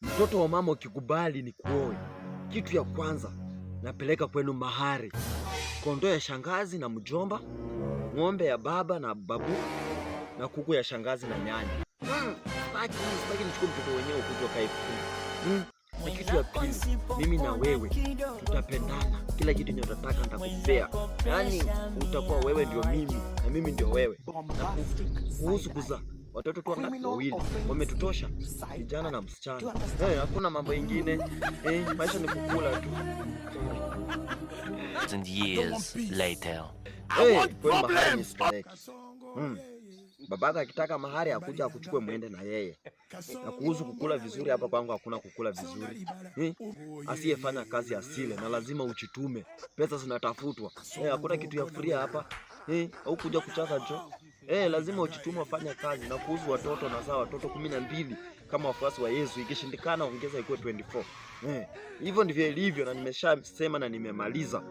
Mtoto wa mama ukikubali ni kuoe, kitu ya kwanza napeleka kwenu mahari, kondoo ya shangazi na mjomba, ng'ombe ya baba na babu, na kuku ya shangazi na nyanya. Sitaki nichukue mtoto wenyewe ukuje kae. Na kitu ya pili, mimi na wewe tutapendana. Kila kitu ninachotaka nitakupea. Yaani utakuwa wewe ndio mimi na mimi ndio wewe. Na kuhusu kuzaa watoto tu wawili wametutosha, kijana na msichana. Hakuna mambo mengine. Maisha ni kukula tu. And years later. Kwa mahari nisipeleke. Babaka akitaka mahari akuja akuchukue muende na yeye. Na kuhusu kukula vizuri, hapa kwangu hakuna kukula vizuri. Asiyefanya kazi asile, na lazima uchitume. Pesa zinatafutwa. Hakuna kitu ya free hapa. Au kuja kuchaka jo. Lazima uchitume ufanye kazi. Na kuhusu watoto, na zaa watoto 12 kama wafuasi wa Yesu. Ikishindikana ongeza ikuwe 24. Hivyo ndivyo ilivyo, na nimeshasema na nimemaliza.